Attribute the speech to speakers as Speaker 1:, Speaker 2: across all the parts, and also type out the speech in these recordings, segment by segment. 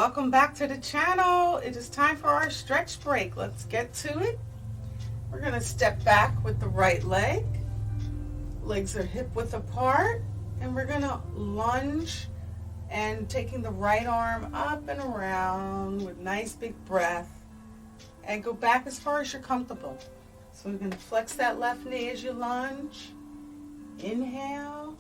Speaker 1: Welcome back to the channel. It is time for our stretch break. Let's get to it. We're going to step back with the right leg. Legs are hip width apart, and we're going to lunge and taking the right arm up and around with nice big breath and go back as far as you're comfortable. So we're going to flex that left knee as you lunge. Inhale.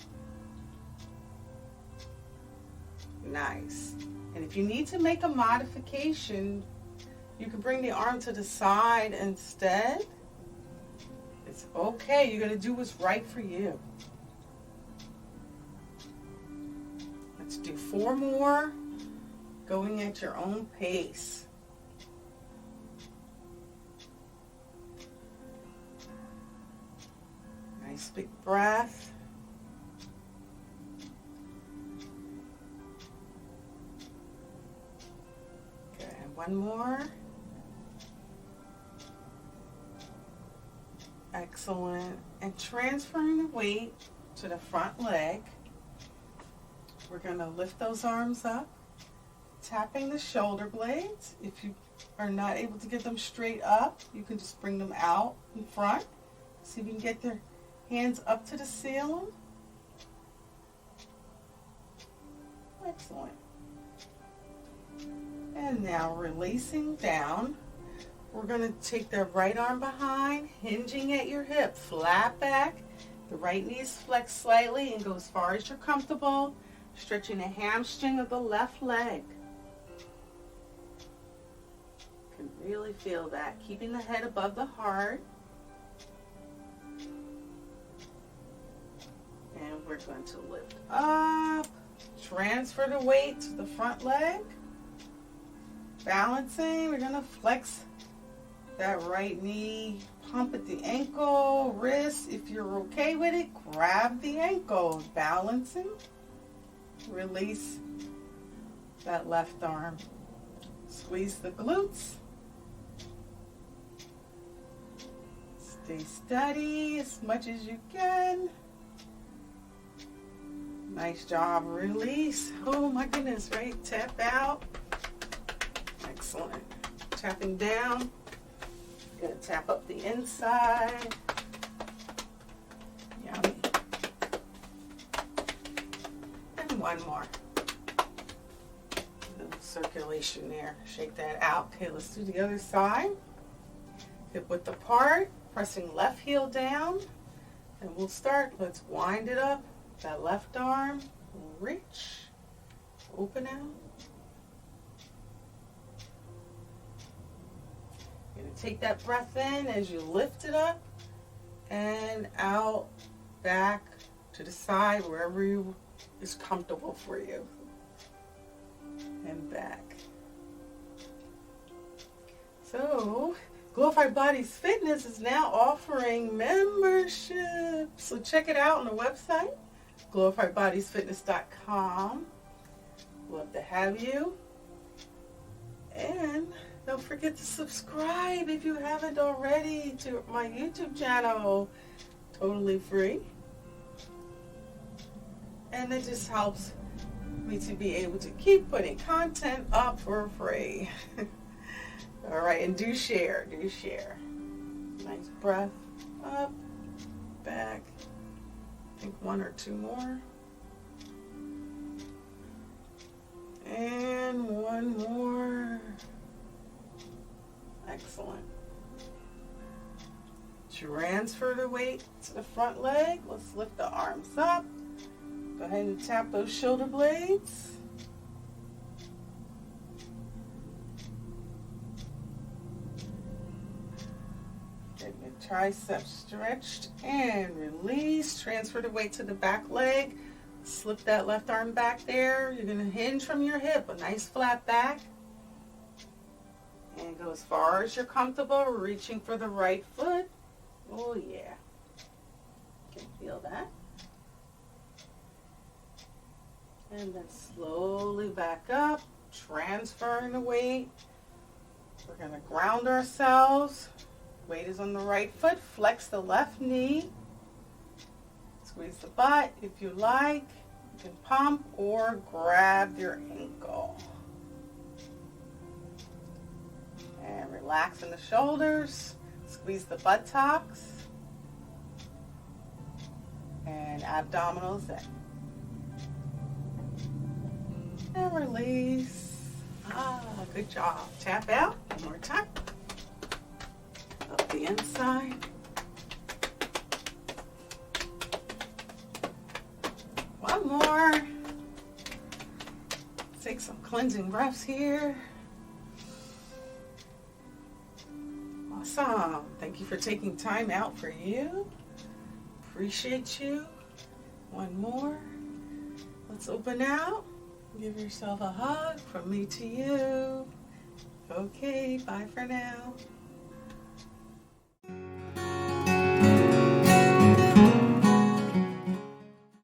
Speaker 1: Nice. And if you need to make a modification, you can bring the arm to the side instead. It's okay. You're going to do what's right for you. Let's do 4 more, going at your own pace. Nice big breath. Good. One more. Excellent. And transferring the weight to the front leg. We're going to lift those arms up, tapping the shoulder blades. If you are not able to get them straight up, you can just bring them out in front. See if you can get their hands up to the ceiling. Excellent. And now releasing down. We're going to take the right arm behind, hinging at your hip, flat back. The right knee is flexed slightly and go as far as you're comfortable, stretching the hamstring of the left leg. You can really feel that. Keeping the head above the heart. And we're going to lift up, transfer the weight to the front leg. Balancing, we're going to flex that right knee, pump at the ankle, wrist. If you're okay with it, grab the ankle. Balancing, release that left arm. Squeeze the glutes. Stay steady as much as you can. Nice job. Release. Oh my goodness, right? Tap out. Excellent. Tapping down. Gonna tap up the inside. Yummy. And one more. A little circulation there. Shake that out. Okay, let's do the other side. Hip width apart. Pressing left heel down. And we'll start. Let's wind it up. That left arm. Reach. Open out. You're going to take that breath in as you lift it up and out, back to the side, wherever is comfortable for you. And back. So, Glorified Bodies Fitness is now offering membership. So check it out on the website, glorifiedbodiesfitness.com. Love to have you. And don't forget to subscribe if you haven't already to my YouTube channel. Totally free. And it just helps me to be able to keep putting content up for free. All right, and do share, do share. Nice breath up, back. I think 1 or 2 more. And 1 more. Excellent. Transfer the weight to the front leg. Let's lift the arms up. Go ahead and tap those shoulder blades. Get your triceps stretched and release. Transfer the weight to the back leg. Slip that left arm back there. You're going to hinge from your hip, a nice flat back. And go as far as you're comfortable, reaching for the right foot. Oh yeah. Can feel that. And then slowly back up, transferring the weight. We're going to ground ourselves. Weight is on the right foot. Flex the left knee. Squeeze the butt if you like. You can pump or grab your ankle. And relax in the shoulders. Squeeze the buttocks. And abdominals in. And release. Good job. Tap out one more time. Up the inside. One more. Take some cleansing breaths here. Awesome. Thank you for taking time out for you. Appreciate you. One more. Let's open out. Give yourself a hug from me to you. Okay, bye for now.